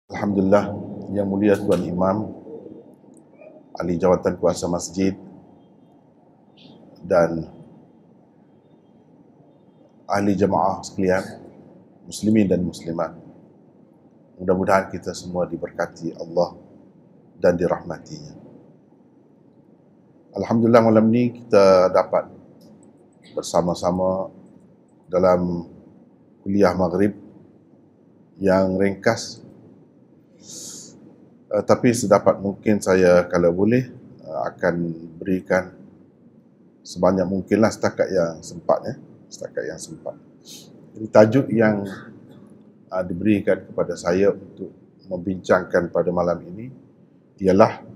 Alhamdulillah, Yang Mulia Tuan Imam, Ahli Jawatan Kuasa Masjid dan ahli jemaah sekalian, muslimin dan muslimat. Mudah-mudahan kita semua diberkati Allah dan dirahmatinya. Alhamdulillah, malam ni kita dapat bersama-sama dalam kuliah maghrib yang ringkas, tapi sedapat mungkin saya kalau boleh akan berikan sebanyak mungkinlah setakat yang sempat. Jadi, tajuk yang diberikan kepada saya untuk membincangkan pada malam ini ialah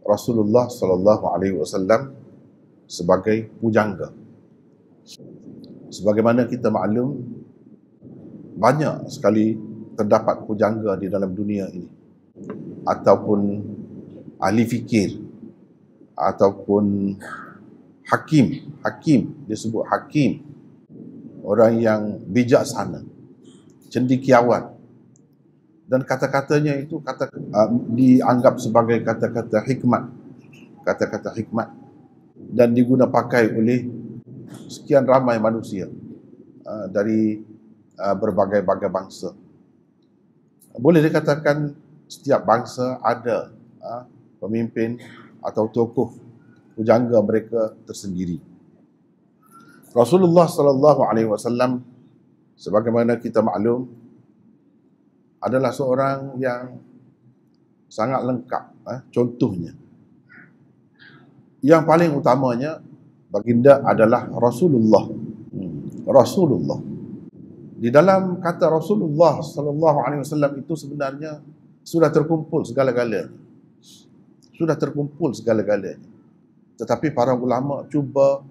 Rasulullah sallallahu alaihi wasallam sebagai pujangga. Sebagaimana kita maklum, banyak sekali terdapat pujangga di dalam dunia ini, ataupun ahli fikir, ataupun hakim, disebut hakim, orang yang bijaksana, cendekiawan, dan kata-katanya itu dianggap sebagai kata-kata hikmat, dan diguna pakai oleh sekian ramai manusia dari berbagai-bagai bangsa. Boleh dikatakan setiap bangsa ada pemimpin atau tokoh pujangga mereka tersendiri. Rasulullah sallallahu alaihi wasallam, sebagaimana kita maklum, adalah seorang yang sangat lengkap. Contohnya, yang paling utamanya, baginda adalah Rasulullah. Di dalam kata Rasulullah sallallahu alaihi wasallam itu sebenarnya sudah terkumpul segala-galanya. Tetapi para ulama cuba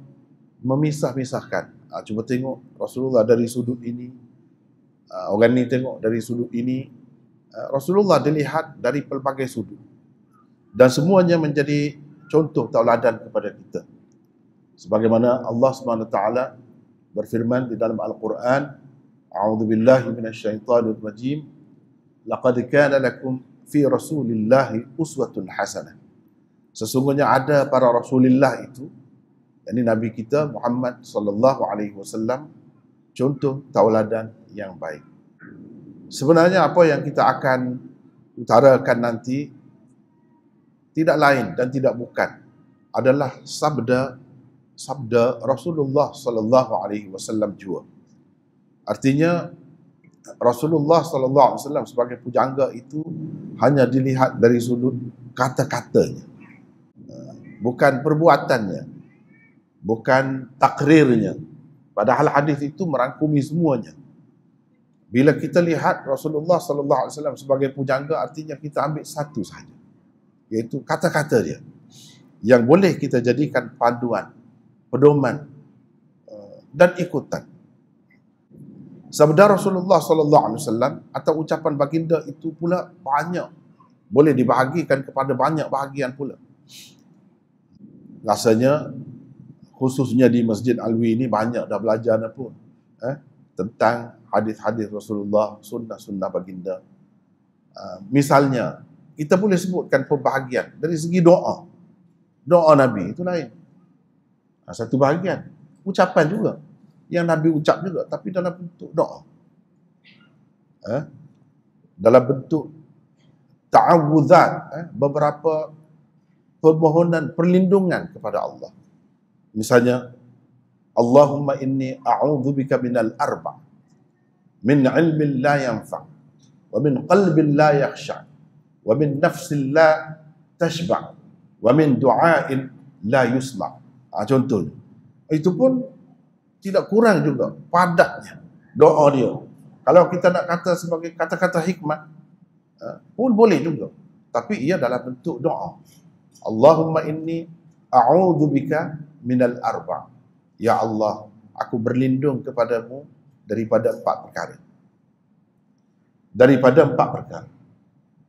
memisah-misahkan. Cuba tengok Rasulullah dari sudut ini, orang ni tengok dari sudut ini. Rasulullah dilihat dari pelbagai sudut, dan semuanya menjadi contoh tauladan kepada kita. Sebagaimana Allah SWT berfirman di dalam Al-Quran, A'udzubillahi minasyaitonir rajim, laqad kana lakum fi Rasulillahi uswatun hasanah. Sesungguhnya ada pada Rasulullah itu, yakni Nabi kita Muhammad sallallahu alaihi wasallam, contoh tauladan yang baik. Sebenarnya apa yang kita akan utarakan nanti tidak lain dan tidak bukan adalah sabda Rasulullah sallallahu alaihi wasallam jua. Artinya Rasulullah sallallahu alaihi wasallam sebagai pujangga itu hanya dilihat dari sudut kata-katanya, bukan perbuatannya, bukan takrirnya. Padahal hadis itu merangkumi semuanya. Bila kita lihat Rasulullah sallallahu alaihi wasallam sebagai pujangga, artinya kita ambil satu sahaja, iaitu kata-kata dia, yang boleh kita jadikan panduan, pedoman dan ikutan. Sabda Rasulullah sallallahu alaihi wasallam atau ucapan baginda itu pula banyak, boleh dibahagikan kepada banyak bahagian pula. Rasanya khususnya di Masjid Alwi ini banyak dah belajar pun tentang hadis-hadis Rasulullah, sunnah-sunnah baginda. Misalnya, kita boleh sebutkan pembahagian dari segi doa Nabi itu lain. Satu bahagian, ucapan juga yang Nabi ucap juga, tapi dalam bentuk doa, dalam bentuk ta'awudzat, beberapa permohonan perlindungan kepada Allah. Misalnya, Allahumma inni a'udzubika minal arba' min ilmin la yanfa' wa min qalbin la yakhsha' wa min nafsin la tashba' wa min du'ain la yusma'. Contohnya, itu pun tidak kurang juga padatnya doa dia. Kalau kita nak kata sebagai kata-kata hikmat pun boleh juga, tapi ia dalam bentuk doa. Allahumma inni a'udzubika minal arba'. Ya Allah, aku berlindung kepadamu daripada empat perkara.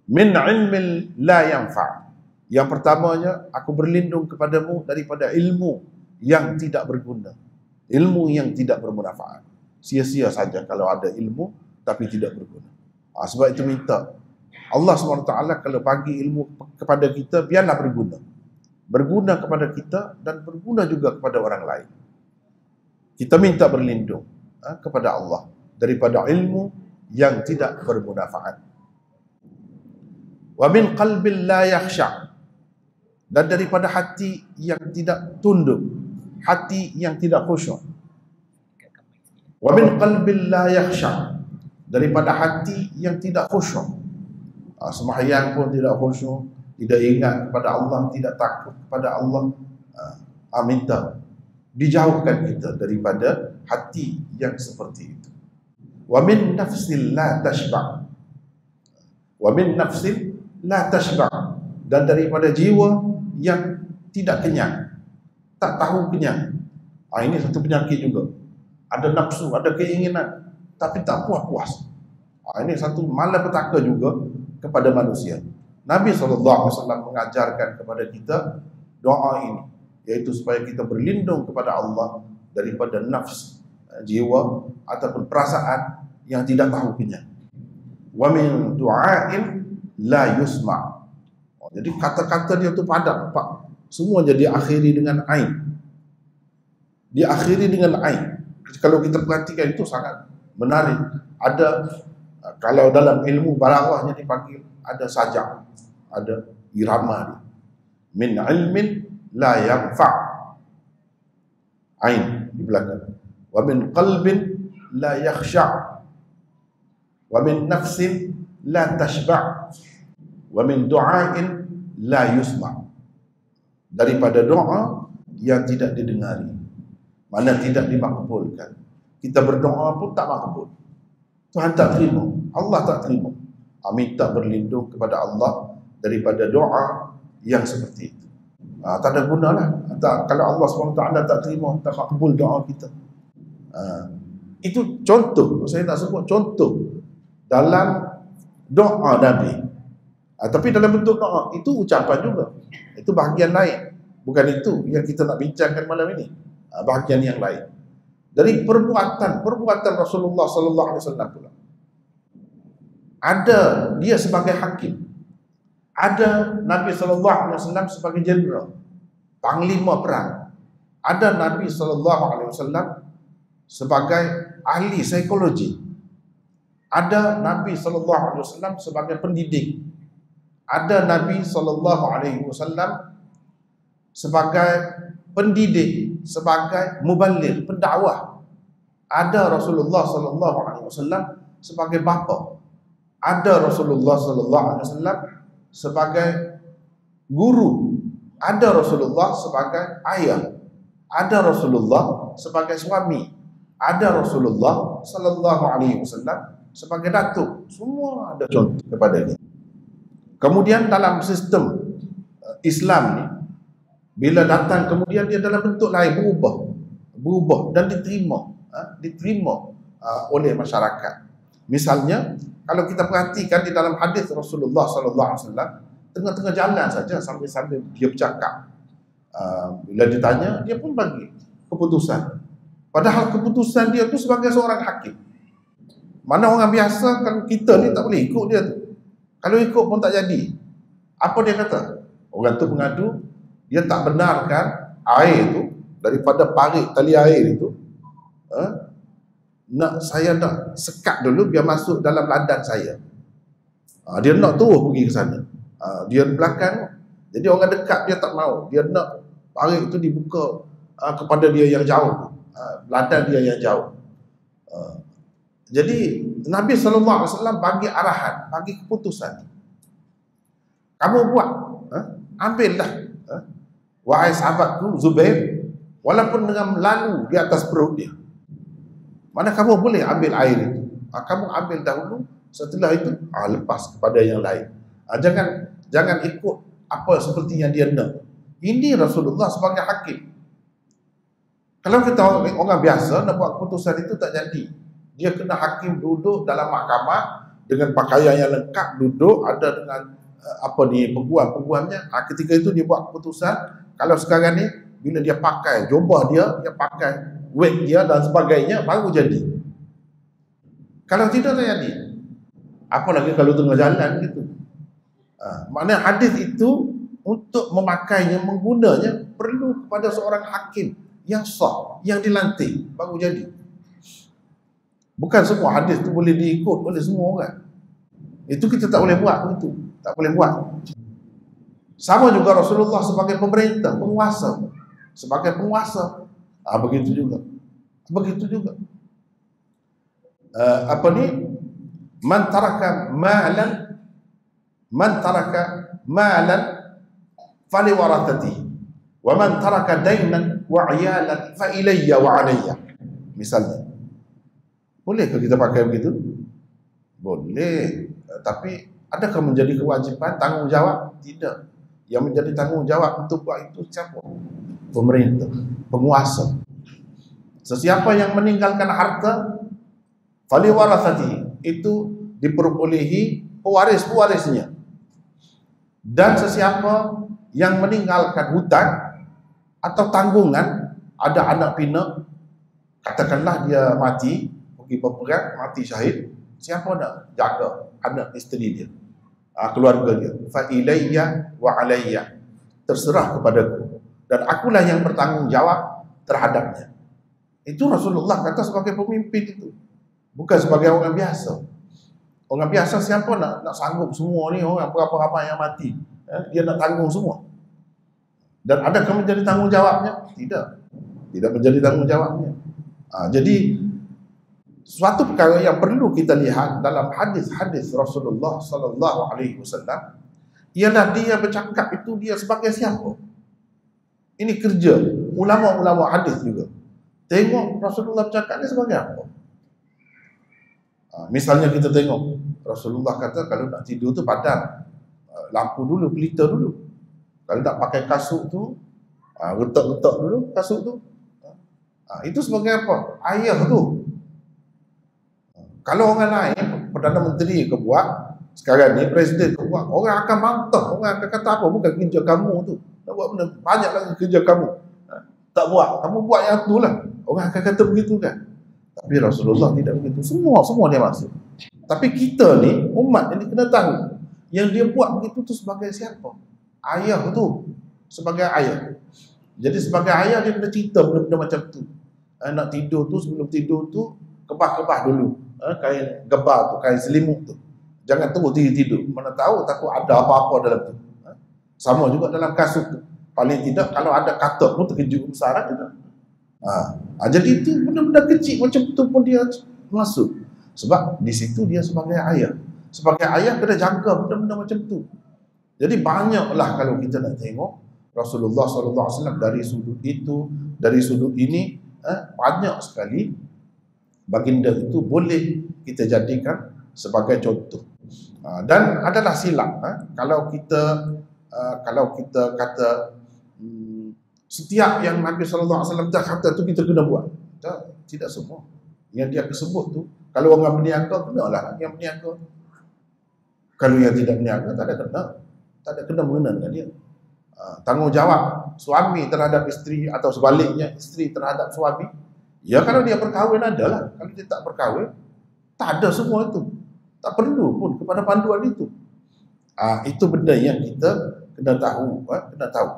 Min ilmin la yanfa'. Yang pertamanya, aku berlindung kepadamu daripada ilmu yang tidak berguna, ilmu yang tidak bermanfaat. Sia-sia saja kalau ada ilmu tapi tidak berguna. Sebab itu minta Allah SWT kalau bagi ilmu kepada kita, biarlah berguna. Berguna kepada kita dan berguna juga kepada orang lain. Kita minta berlindung kepada Allah daripada ilmu yang tidak bermanfaat. Wa min qalbin la yakhsha, dan daripada hati yang tidak tunduk, hati yang tidak khusyuk. Wa min qalbin la yakhsha, daripada hati yang tidak khusyuk. Sembahyang pun tidak khusyuk, tidak ingat kepada Allah, tidak takut kepada Allah. Minta dijauhkan kita daripada hati yang seperti itu. Wa min nafsin la tashba', wa min nafsin la tashba', dan daripada jiwa yang tidak kenyang, tak tahu kenyang. Ini satu penyakit juga. Ada nafsu, ada keinginan, tapi tak puas-puas. Ini satu malapetaka juga kepada manusia. Nabi SAW mengajarkan kepada kita doa ini, yaitu supaya kita berlindung kepada Allah daripada nafs, jiwa ataupun perasaan yang tidak tahu kenyang. Wa min du'ain la yusma'. Jadi kata-kata dia tu padat, Pak. Semua jadi akhiri dengan ain. Diakhiri dengan ain. Kalau kita perhatikan itu sangat menarik. Ada, kalau dalam ilmu balaghahnya dipanggil, ada sajak, ada irama dia. Min ilmin la yanfa', ain di belakang. Wa min qalbin la yakhsha', wa min nafsin la tashba', wa min du'ain la yusma'. Daripada doa yang tidak didengari, mana tidak dimakbulkan. Kita berdoa pun tak makbul. Tuhan tak terima, Allah tak terima. Minta berlindung kepada Allah daripada doa yang seperti itu. Tak ada gunalah. Kalau Allah SWT tak terima, tak makbul doa kita. Itu contoh, saya tak sebut contoh dalam doa Nabi. Tapi dalam bentuk doa, itu ucapan juga. Itu bahagian lain. Bukan itu yang kita nak bincangkan malam ini. Bahagian yang lain. Dari perbuatan Rasulullah SAW pula. Ada dia sebagai hakim. Ada Nabi SAW sebagai jenderal, panglima perang. Ada Nabi SAW sebagai ahli psikologi. Ada Nabi SAW sebagai pendidik. Ada Nabi SAW sebagai pendidik, sebagai muballigh, pendakwah. Ada Rasulullah SAW sebagai bapa. Ada Rasulullah SAW sebagai guru. Ada Rasulullah sebagai ayah. Ada Rasulullah sebagai suami. Ada Rasulullah SAW sebagai datuk. Semua ada contoh kepada ini. Kemudian dalam sistem Islam ni, bila datang kemudian dia dalam bentuk lain, berubah dan diterima oleh masyarakat. Misalnya, kalau kita perhatikan di dalam hadis Rasulullah SAW, tengah-tengah jalan saja sambil-sambil dia bercakap. Bila ditanya, dia pun bagi keputusan. Padahal keputusan dia tu sebagai seorang hakim. Mana orang biasa, kalau kita ni tak boleh ikut dia tu. Kalau ikut pun tak jadi. Apa dia kata? Orang tu mengadu, dia tak benarkan air tu daripada parit tali air itu. Saya nak sekat dulu biar masuk dalam ladang saya. Dia nak terus pergi ke sana. Dia di belakang. Jadi orang dekat dia tak mau. Dia nak parit itu dibuka kepada dia yang jauh. Ladang dia yang jauh. Jadi Nabi SAW bagi arahan, bagi keputusan. Kamu buat, ambillah. Wahai sahabatku Zubair, walaupun dengan lalu di atas perut dia. Mana kamu boleh ambil air itu? Kamu ambil dahulu, setelah itu lepas kepada yang lain. Jangan ikut apa seperti yang dia nak. Ini Rasulullah sebagai hakim. Kalau kita orang biasa nak buat keputusan itu tak jadi. Dia kena hakim duduk dalam mahkamah dengan pakaian yang lengkap, duduk ada dengan peguam-peguamnya. Ketika itu dia buat keputusan. Kalau sekarang ni bila dia pakai jubah dia pakai wig dia dan sebagainya, baru jadi. Kalau tidak tak jadi. Apalagi kalau tengah jalan gitu. Maknanya hadis itu untuk memakainya, menggunanya perlu kepada seorang hakim yang sah, yang dilantik baru jadi. Bukan semua hadis itu boleh diikut oleh semua orang. Itu kita tak boleh buat begitu. Tak boleh buat. Sama juga Rasulullah sebagai pemerintah, penguasa. Sebagai penguasa, begitu juga. Begitu juga. Man taraka malan fali warathatihi wa man taraka dainan wa 'iyalan fa ilayya wa 'alayya. Misalnya. Bolehkah kita pakai begitu? Boleh. Tapi adakah menjadi kewajiban, tanggungjawab? Tidak. Yang menjadi tanggungjawab untuk buat itu siapa? Pemerintah, penguasa. Sesiapa yang meninggalkan harta, fali warathati, itu diperolehi pewaris-pewarisnya. Dan sesiapa yang meninggalkan hutang atau tanggungan, ada anak pinak, katakanlah dia mati, pergi berperang, mati syahid, siapa nak jaga anak isteri dia, keluarga dia? Fa ilayya wa alayya, terserah kepadaku dan akulah yang bertanggungjawab terhadapnya. Itu Rasulullah kata sebagai pemimpin itu, bukan sebagai orang biasa. Orang biasa siapa nak sanggup semua ni, orang berapa-apa yang mati, dia nak tanggung semua. Dan adakah menjadi tanggungjawabnya? Tidak. Tidak menjadi tanggungjawabnya. Jadi suatu perkara yang perlu kita lihat dalam hadis-hadis Rasulullah sallallahu alaihi wasallam ialah dia bercakap itu dia sebagai siapa. Ini kerja ulama-ulama hadis juga. Tengok Rasulullah bercakap ni sebagai apa. Misalnya kita tengok Rasulullah kata kalau nak tidur tu padam lampu dulu, pelita dulu. Kalau nak pakai kasut tu retak-retak dulu kasut tu. Itu sebagai apa? Ayah tu. Kalau orang lain, Perdana Menteri ke buat, sekarang ni Presiden ke buat, orang akan bantah, orang akan kata apa, bukan kerja kamu tu. Nak buat benda, banyak lagi kerja kamu. Tak buat, kamu buat yang tu lah. Orang akan kata begitu kan. Tapi Rasulullah tidak begitu. Semua dia masuk. Tapi kita ni, umat ni kena tahu, yang dia buat begitu tu sebagai siapa? Ayah tu. Sebagai ayah. Jadi sebagai ayah dia kena cerita benda-benda macam tu. Nak tidur tu, sebelum tidur tu, kebah-kebah dulu. Kain gebar tu, kain selimut tu. Jangan terus tidur. Mana tahu takut ada apa-apa dalam tu. Sama juga dalam kasut tu. Paling tidak kalau ada katak pun terkejut besar juga. Jadi itu benda-benda kecil macam tu pun dia masuk. Sebab di situ dia sebagai ayah. Sebagai ayah kena jaga benda-benda macam tu. Jadi banyaklah kalau kita nak tengok Rasulullah SAW dari sudut itu, dari sudut ini, banyak sekali baginda itu boleh kita jadikan sebagai contoh. Dan adalah silap kalau kita kata setiap yang Nabi SAW dah kata tu kita kena buat. Tidak semua. Yang dia sebut tu, kalau orang berniaga, kenalah yang berniaga. Kalau yang tidak berniaga, tak ada kena mengena dengan dia. Tanggungjawab suami terhadap isteri atau sebaliknya isteri terhadap suami, ya kalau dia berkahwin adalah. Kalau dia tak berkahwin, tak ada semua itu. Tak perlu pun kepada panduan itu. Itu benda yang kita kena tahu.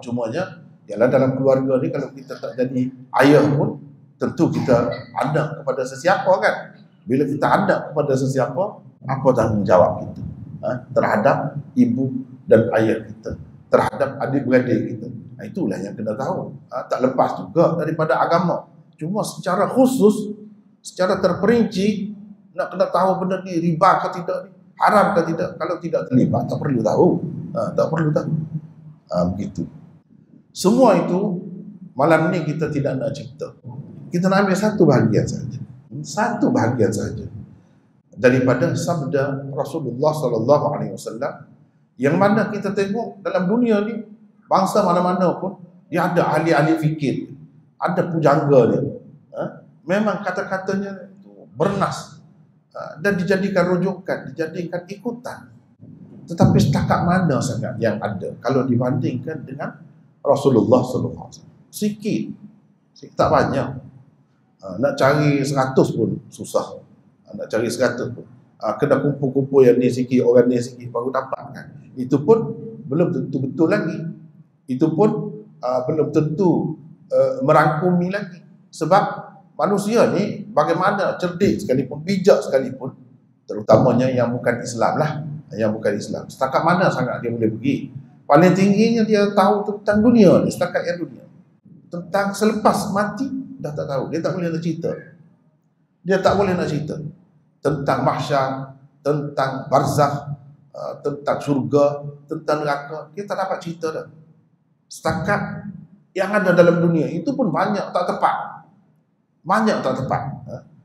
Cumanya ialah dalam keluarga ni kalau kita tak jadi ayah pun, tentu kita anak kepada sesiapa kan. Bila kita anak kepada sesiapa, apa tanggungjawab kita terhadap ibu dan ayah kita, terhadap adik-beradik kita. Itulah yang kena tahu. Tak lepas juga daripada agama. Cuma secara khusus, secara terperinci, nak kena tahu benda ni riba ke tidak, haram ke tidak. Kalau tidak terlibat, tak perlu tahu. Tak perlu tahu. Begitu. Semua itu malam ni kita tidak nak cerita. Kita nak ambil satu bahagian saja. Satu bahagian saja daripada sabda Rasulullah SAW, yang mana kita tengok dalam dunia ni, bangsa mana-mana pun dia ada ahli-ahli fikir, ada pujangga dia. Memang kata-katanya itu bernas dan dijadikan rujukan, dijadikan ikutan. Tetapi setakat mana sangat yang ada kalau dibandingkan dengan Rasulullah SAW? Sikit, tak banyak. Nak cari 100 pun susah. Nak cari 100 pun kena kumpul-kumpul yang ni sikit, orang ni sikit baru dapat kan. Itu pun belum tentu betul lagi. Itu pun belum tentu merangkumi lagi. Sebab manusia ni bagaimana cerdik sekalipun, bijak sekalipun, terutamanya yang bukan Islam lah, yang bukan Islam, setakat mana sangat dia boleh pergi. Paling tingginya dia tahu tentang dunia ni, setakat yang dunia. Tentang selepas mati dah tak tahu. Dia tak boleh nak cerita. Dia tak boleh nak cerita tentang mahsyar, tentang barzakh, tentang syurga, tentang neraka. Dia tak dapat cerita dah. Setakat yang ada dalam dunia itu pun banyak tak tepat. Banyak tak tepat.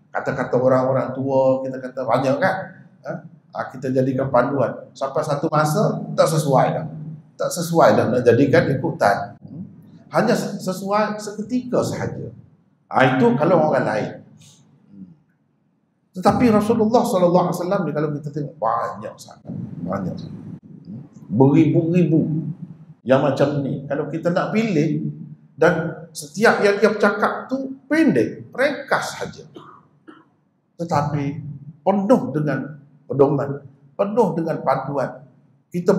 Kata-kata orang-orang tua kita kata banyak kan. Kita jadikan panduan. Sampai satu masa tak sesuai dah. Tak sesuai dah nak jadikan ikutan. Hanya sesuai seketika sahaja. Itu kalau orang lain. Tetapi Rasulullah SAW ni kalau kita tengok banyak sangat. Banyak sangat. Beribu-ribu yang macam ni. Kalau kita nak pilih, dan setiap yang dia bercakap tu pendek, ringkas saja. Tetapi penuh dengan pedoman, penuh dengan panduan. Kita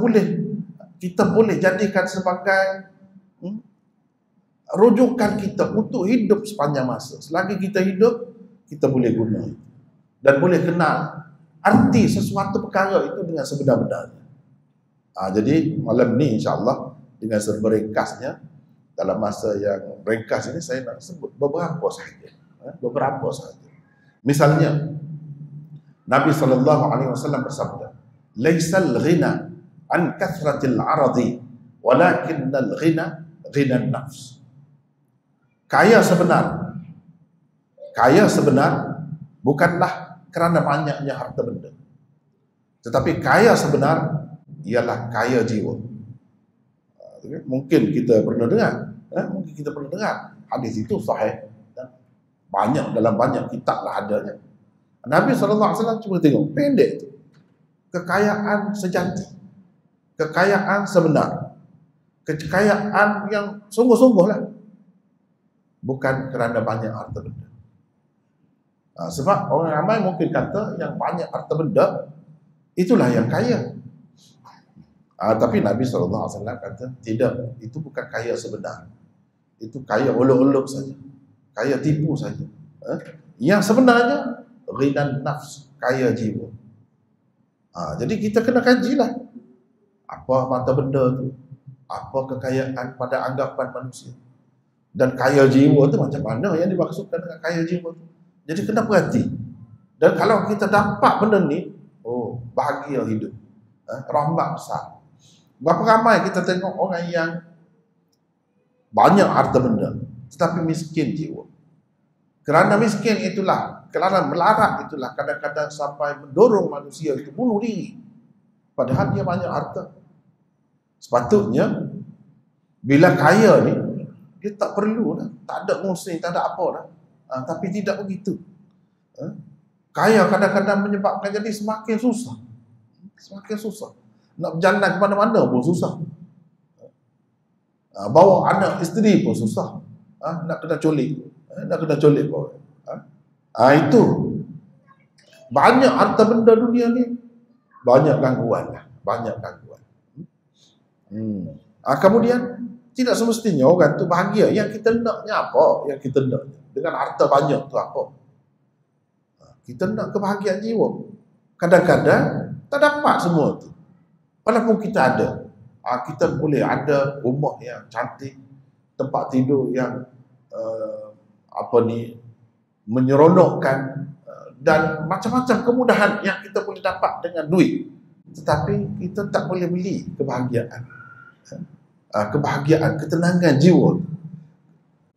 boleh jadikan sebagai rujukan kita untuk hidup sepanjang masa. Selagi kita hidup, kita boleh guna dan boleh kenal arti sesuatu perkara itu dengan sebenar-benarnya. Jadi malam ni insya-Allah dengan serba ringkasnya, dalam masa yang ringkas ini saya nak sebut beberapa sahaja. Beberapa sahaja. Misalnya Nabi SAW bersabda, "Laisal ghina an kathratil aradi, walakinnal ghina ghinan nafs." Kaya sebenar bukanlah kerana banyaknya harta benda, tetapi kaya sebenar ialah kaya jiwa. Mungkin kita pernah dengar, hadis itu sahih dan dalam banyak kitab lah adanya. Nabi SAW cuma tengok pendek tu, kekayaan sejati, kekayaan sebenar, kekayaan yang sungguh-sungguh lah, bukan kerana banyak harta benda. Sebab orang ramai mungkin kata yang banyak harta benda itulah yang kaya. Tapi Nabi SAW kata tidak, itu bukan kaya sebenar. Itu kaya olok-olok saja, kaya tipu saja. Yang sebenarnya ghinan nafs, kaya jiwa. Jadi kita kena kajilah apa harta benda tu, apa kekayaan pada anggapan manusia, dan kaya jiwa tu macam mana yang dimaksudkan dengan kaya jiwa tu. Jadi kena perhati. Dan kalau kita dapat benda ni, bahagia hidup, rahmat besar. Berapa ramai kita tengok orang yang banyak harta benda tetapi miskin jiwa. Kerana miskin itulah, kerana melarat itulah kadang-kadang sampai mendorong manusia itu bunuh diri, padahal dia banyak harta. Sepatutnya bila kaya ni dia tak perlu dah, tak ada musim, tak ada apa dah. Tapi tidak begitu. Kaya kadang-kadang menyebabkan jadi semakin susah. Semakin susah. Nak berjalan ke mana-mana pun susah. Bawa anak isteri pun susah. Nak kena culik. Pun. Itu. Banyak harta benda dunia ni, banyak gangguan lah. Banyak gangguan. Kemudian tidak semestinya orang tu bahagia. Yang kita naknya apa? Yang kita nak dengan harta banyak tu apa? Kita nak kebahagiaan jiwa. Kadang-kadang tak dapat semua tu. Walaupun kita ada, kita boleh ada rumah yang cantik, tempat tidur yang menyeronokkan, dan macam-macam kemudahan yang kita boleh dapat dengan duit. Tetapi kita tak boleh beli kebahagiaan. Kebahagiaan, ketenangan jiwa.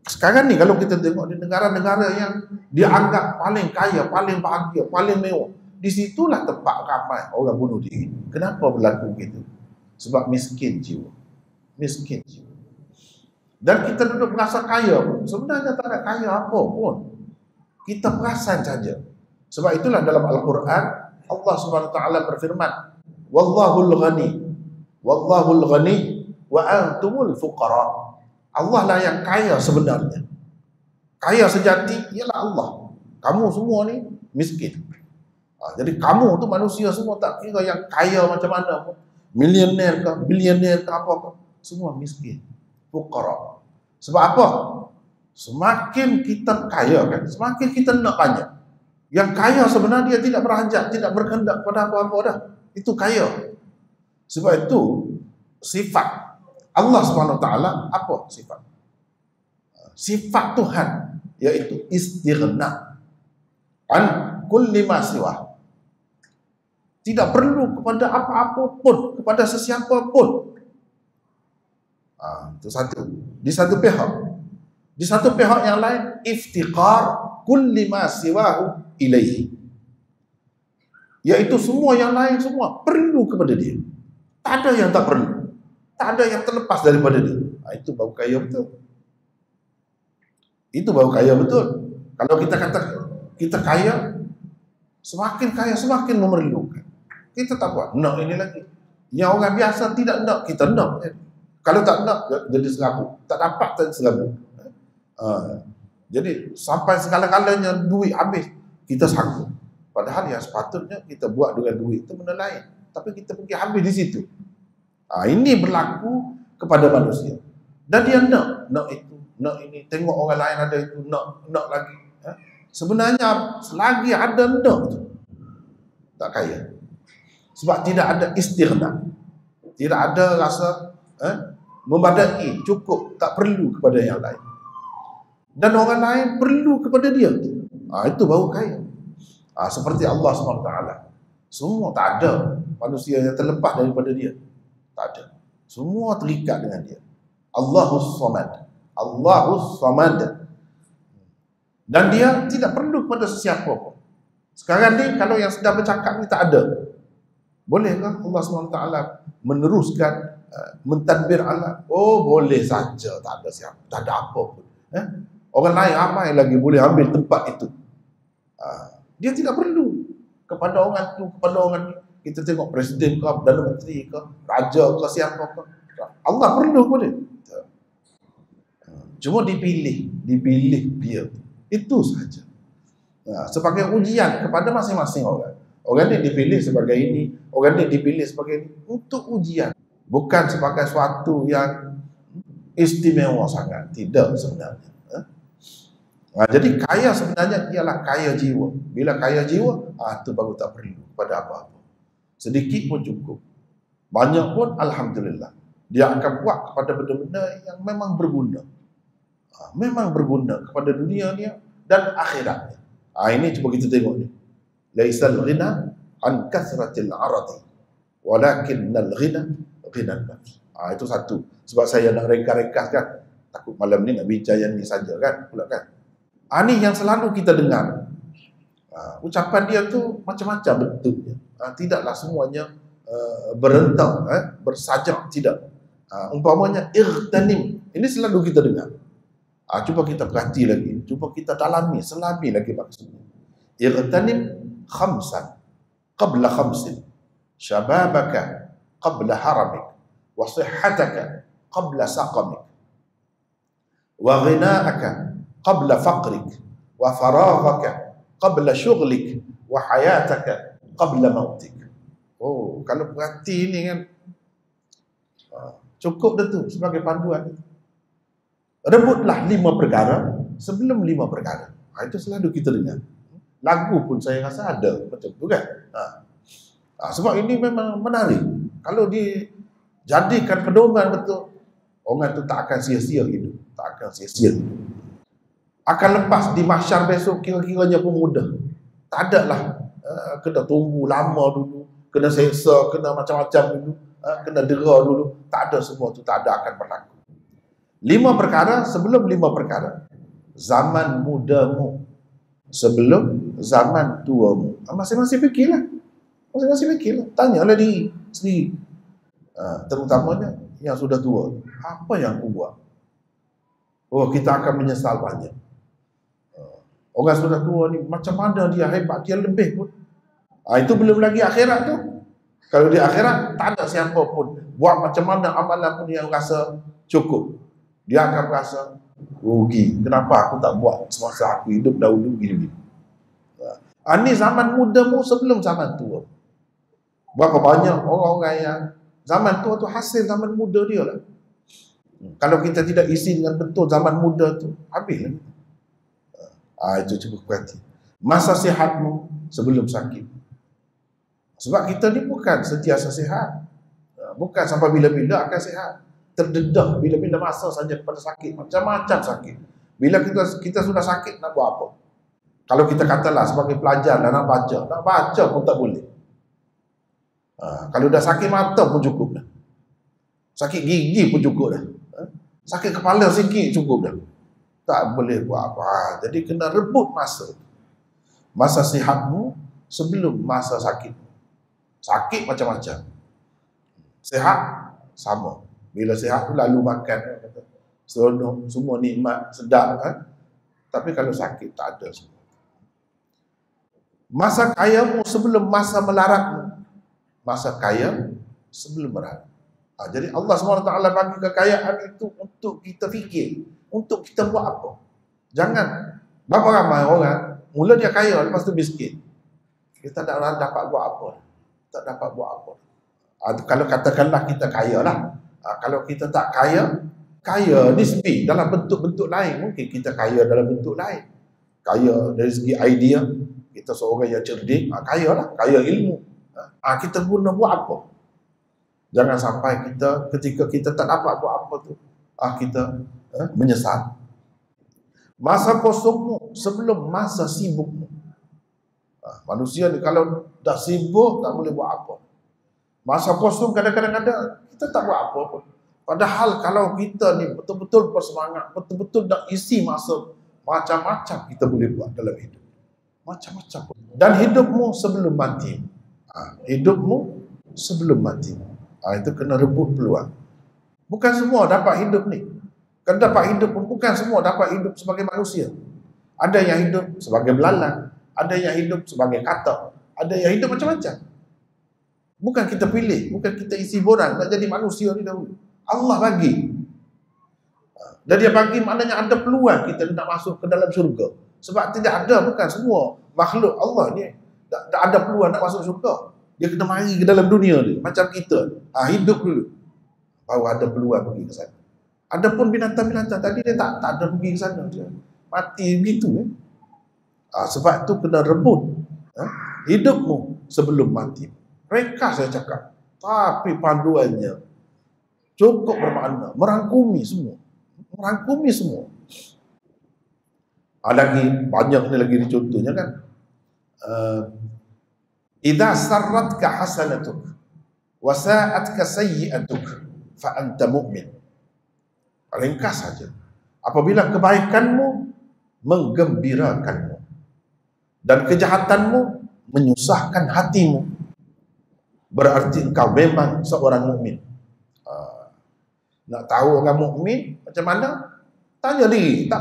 Sekarang ni kalau kita tengok di negara-negara yang dianggap paling kaya, paling bahagia, paling mewah, di situlah tempat ramai orang bunuh diri. Kenapa berlaku begitu? Sebab miskin jiwa. Miskin jiwa. Dan kita duduk merasa kaya pun, sebenarnya tak ada kaya apa pun. Kita perasan saja. Sebab itulah dalam Al-Quran Allah SWT berfirman, Wallahul ghani wa antumul fuqara. Allah lah yang kaya sebenarnya. Kaya sejati ialah Allah. Kamu semua ni miskin. Jadi kamu tu manusia semua, tak kira yang kaya macam mana pun, Milioner ke, bilioner ke, apa ke, semua miskin, fuqara. Sebab apa? Semakin kita kaya kan, semakin kita nak banyak. Yang kaya sebenarnya dia tidak berhajat, tidak berkehendak pada apa-apa dah. Itu kaya. Sebab itu sifat Allah Subhanahu wa taala apa sifat? Sifat Tuhan yaitu istighna an kulli ma siwa. Tidak perlu kepada apa-apa pun, kepada sesiapa pun. Itu satu. Di satu pihak. Di satu pihak yang lain, iftiqar kulli ma siwahu ilaihi. Yaitu semua yang lain semua perlu kepada dia. Tak ada yang tak perlu. Tak ada yang terlepas daripada dia. Itu baru kaya betul. Itu baru kaya betul. Kalau kita kata kita kaya, semakin memerlukan. Kita tak buat, nak ini lagi. Yang orang biasa tidak nak, kita nak. Kalau tak nak, jadi serabut. Tak dapat, tak serabut. Jadi sampai segala-galanya duit habis, kita sanggup. Padahal yang sepatutnya kita buat dengan duit itu benda lain. Tapi kita pergi habis di situ. Ini berlaku kepada manusia. Dan dia nak itu, nak ini. Tengok orang lain ada itu, nak lagi. Sebenarnya selagi ada nak tu, tak kaya. Sebab tidak ada istighna. Tidak ada rasa membadai, cukup, tak perlu kepada yang lain. Dan orang lain perlu kepada dia. Itu baru kaya. Seperti Allah SWT. Semua tak ada manusia yang terlepas daripada dia. Tak ada. Semua terikat dengan dia. Allahus Samad. Allahus Samad. Dan dia tidak perlu kepada sesiapa pun. Sekarang ni kalau yang sedang bercakap ni tak ada. Bolehkah Allah SWT meneruskan mentadbir alat? Oh, boleh saja. Tak ada siapa. Tak ada apa pun. Orang lain ramai lagi boleh ambil tempat itu. Dia tidak perlu kepada orang tu, kepada orang ni. Kita tengok presiden ke, Perdana Menteri ke, raja ke, siapa ke. Allah perlu kepada dia. Cuma dipilih dia. Itu saja. Sebagai ujian kepada masing-masing orang. Orang ni dipilih sebagai ini, orang ni dipilih sebagai ini. Untuk ujian. Bukan sebagai suatu yang istimewa sangat. Tidak sebenarnya. Jadi kaya sebenarnya ialah kaya jiwa. Bila kaya jiwa, itu baru tak perlu pada apa-apa. Sedikit pun cukup. Banyak pun alhamdulillah. Dia akan buat kepada benda-benda yang memang berguna. Memang berguna kepada dunia dia dan akhiratnya. Ini cuba kita tengok ni. Laisal ghina an kathratil aradi, walakinnal ghina ghinan nafs. Itu satu. Sebab saya nak ringkas-ringkaskan. Takut malam ni nak bincang yang ni saja kan, pula kan. Ini yang selalu kita dengar. Ucapan dia tu macam-macam bentuknya. Tidaklah semuanya berentang, bersajak, tidak. Umpamanya irtanim. Ini selalu kita dengar. Cuba kita perhati lagi. Cuba kita dalami, selami lagi maksudnya. Irtanim khamsan qabla khamsin. Syababaka qabla haramik. Wa sihhataka qabla saqamik. Wa ghina'aka qabla faqrik. Wa faraghaka qabla syughlik. Wa hayataka qabla mautik. Oh, kalau perhati ni kan, cukup dah tu sebagai panduan. Rebutlah 5 perkara sebelum 5 perkara. Itu selalu kita dengar. Lagu pun saya rasa ada macam tu kan. Sebab ini memang menarik. Kalau dijadikan pedoman betul, orang tu tak akan sia-sia hidup. Tak akan sia-sia hidup. Akan lepas di mahsyar besok kira-kiranya pun mudah. Tak ada lah kena tunggu lama dulu, kena seksa, kena macam-macam dulu, kena dera dulu. Tak ada semua tu, tak ada akan berlaku. 5 perkara sebelum 5 perkara. Zaman mudamu sebelum zaman tuamu. Masing-masing fikirlah. Masing-masing fikirlah. Tanyalah diri sendiri. Terutamanya yang sudah tua. Apa yang aku buat? Oh, kita akan menyesal banyak. Orang sudah tua ni macam mana dia hebat, dia lebih pun. Itu belum lagi akhirat tu. Kalau di akhirat tak ada siapa pun buat macam mana amalan pun yang rasa cukup. Dia akan merasa rugi. Kenapa aku tak buat semasa aku hidup dahulu gini-gini. Ini zaman mudamu sebelum zaman tua. Berapa banyak orang-orang yang Zaman tua tu hasil zaman muda dia lah. Kalau kita tidak isi dengan betul zaman muda tu, habislah. Itu cuba perhati. Masa sihatmu sebelum sakit. Sebab kita ni bukan sentiasa sihat. Bukan sampai bila-bila akan sihat. Terdedah bila-bila masa saja pada sakit. Macam-macam sakit. Bila kita sudah sakit, nak buat apa? Kalau kita katalah sebagai pelajar nak baca pun tak boleh. Kalau dah sakit mata pun cukup dah. Sakit gigi pun cukup dah. Sakit kepala sikit cukup dah. Tak boleh buat apa. Jadi kena rebut masa. Masa sihatmu sebelum masa sakit. Sakit macam-macam. Sihat sama. Bila sihat tu lalu makan, seronok, semua nikmat, sedap kan. Tapi kalau sakit tak ada semua. Masa kayamu sebelum masa melaratmu. Masa kaya sebelum melarat. Jadi Allah SWT bagi kekayaan itu untuk kita fikir, untuk kita buat apa. Jangan, berapa ramai orang mula dia kaya, lepas tu miskin. Kita tak dapat buat apa. Tak dapat buat apa. Kalau katakanlah kita kaya lah. Kalau kita tak kaya, kaya nisbi dalam bentuk-bentuk lain. Mungkin kita kaya dalam bentuk lain. Kaya dari segi idea, kita seorang yang cerdik, kaya lah, kaya ilmu. Kita guna buat apa? Jangan sampai kita ketika kita tak dapat buat apa tu, kita menyesal. Masa kosongmu sebelum masa sibukmu. Manusia ni kalau dah sibuk tak boleh buat apa. Masa kosong kadang-kadang ada kita tak buat apa pun. Padahal kalau kita ni betul-betul bersemangat, betul-betul nak isi masa, macam-macam kita boleh buat dalam hidup. Macam-macam. Dan hidupmu sebelum mati. Hidupmu sebelum mati. Itu kena rebut peluang. Bukan semua dapat hidup ni. Kalau dapat hidup pun bukan semua dapat hidup sebagai manusia. Ada yang hidup sebagai belalang, ada yang hidup sebagai katak, ada yang hidup macam-macam. Bukan kita pilih, bukan kita isi borang nak jadi manusia ni dahulu. Allah bagi. Dan dia bagi maknanya ada peluang kita nak masuk ke dalam syurga. Sebab tidak ada, bukan semua makhluk Allah ni tak ada peluang nak masuk syurga. Dia kena mari ke dalam dunia ni macam kita. Hidup dulu baru ada peluang pergi ke sana. Adapun binatang-binatang tadi dia tak ada pergi ke sana, dia mati begitu. Sebab tu kena rebut hidupmu sebelum mati. Ringkas saya cakap, tapi panduannya cukup bermakna, merangkumi semua. Merangkumi semua. Lagi banyak ni lagi contohnya kan. Idza sarratka hasanatuk wa sa'atka sayyi'atuk fa anta mu'min. Ringkas saja. Apabila kebaikanmu menggembirakanmu dan kejahatanmu menyusahkan hatimu, berarti engkau memang seorang mukmin. Nak tahu orang mukmin macam mana? Tanya diri, tak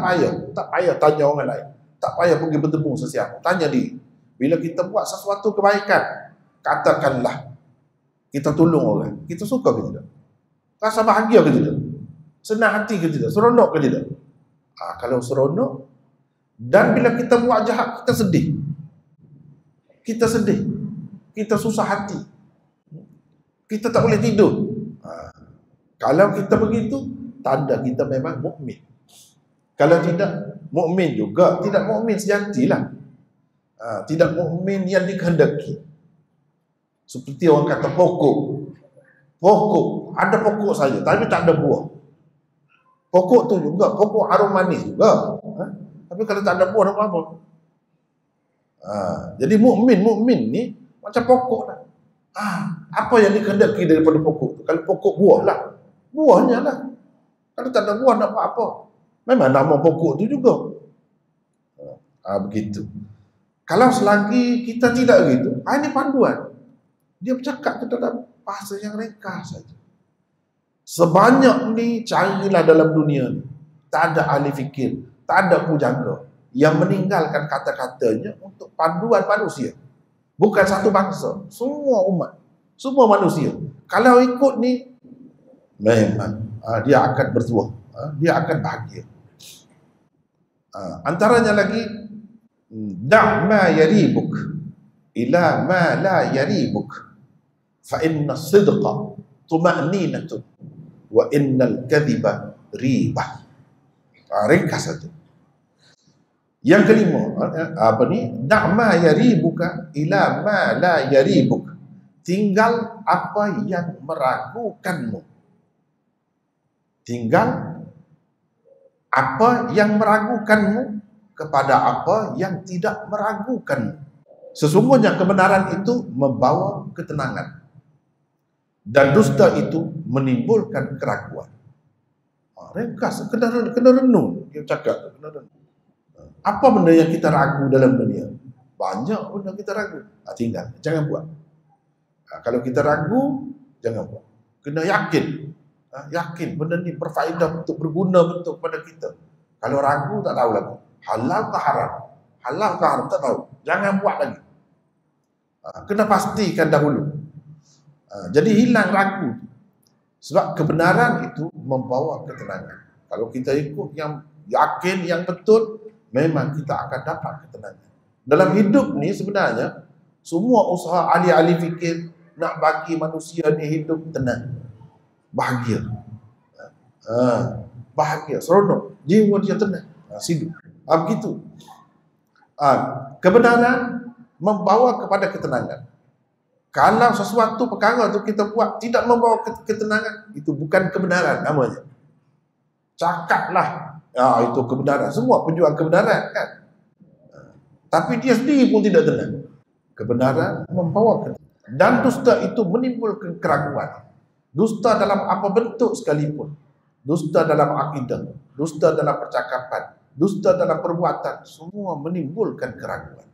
payah tanya orang lain. Tak payah pergi bertemu sesiapa. Tanya diri. Bila kita buat sesuatu kebaikan, katakanlah kita tolong orang, kita suka ke tidak? Rasa bahagia ke tidak? Senang hati ke tidak? Seronok ke tidak? Kalau seronok, dan bila kita buat jahat, kita sedih. Kita sedih. Kita susah hati. Kita tak boleh tidur. Kalau kita begitu, tanda kita memang mukmin. Kalau tidak, mukmin juga. Tidak mukmin sejatilah. Tidak mukmin yang dikehendaki. Seperti orang kata pokok. Pokok, ada pokok saja, tapi tak ada buah. Pokok tu juga, pokok harum manis juga. Tapi kalau tak ada buah, nak apa? Jadi mukmin ni macam pokok lah. Apa yang dikehendaki daripada pokok tu? Kalau pokok buah lah, buahnya lah. Kalau tak ada buah, nak buat apa? Memang nama pokok tu juga. Begitu. Kalau selagi kita tidak begitu, ini panduan. Dia bercakap ke dalam bahasa yang ringkas saja. Sebanyak ni carilah dalam dunia ni. Tak ada ahli fikir, tak ada pujangga yang meninggalkan kata-katanya untuk panduan manusia. Bukan satu bangsa, semua umat, semua manusia. Kalau ikut ni, memang dia akan bertuah, dia akan bahagia. Antaranya lagi, da' ma yaribuk ila ma la yaribuk fa inna sidqa tuma'ninatun wa innal kadhiba ribah. Ringkas saja. Yang kelima, apa ni? Da'ma yaribuka ila ma la yaribuk. Tinggal apa yang meragukanmu. Tinggal apa yang meragukanmu kepada apa yang tidak meragukanmu. Sesungguhnya kebenaran itu membawa ketenangan. Dan dusta itu menimbulkan keraguan. Ringkas, kena renung. Dia cakap, kena renung. Apa benda yang kita ragu dalam dunia? Banyak benda kita ragu. Tinggal, jangan buat. Kalau kita ragu, jangan buat. Kena yakin. Yakin benda ni berfaedah, untuk berguna betul pada kita. Kalau ragu, tak tahu lagi. Halal ke haram? Halal ke haram, tak tahu. Jangan buat lagi. Kena pastikan dahulu. Jadi hilang ragu. Sebab kebenaran itu membawa ketenangan. Kalau kita ikut yang yakin, yang betul, memang kita akan dapat ketenangan. Dalam hidup ni sebenarnya, semua usaha ahli-ahli fikir nak bagi manusia ni hidup tenang, bahagia, bahagia, seronok, jiwa dia tenang, hidup. Begitu. Kebenaran membawa kepada ketenangan. Kalau sesuatu perkara tu kita buat tidak membawa ketenangan, itu bukan kebenaran namanya. Cakaplah, itu kebenaran. Semua penjual kebenaran kan. Tapi dia sendiri pun tidak tenang. Kebenaran membawa ketenangan. Dan dusta itu menimbulkan keraguan. Dusta dalam apa bentuk sekalipun. Dusta dalam akidah, dusta dalam percakapan, dusta dalam perbuatan, semua menimbulkan keraguan.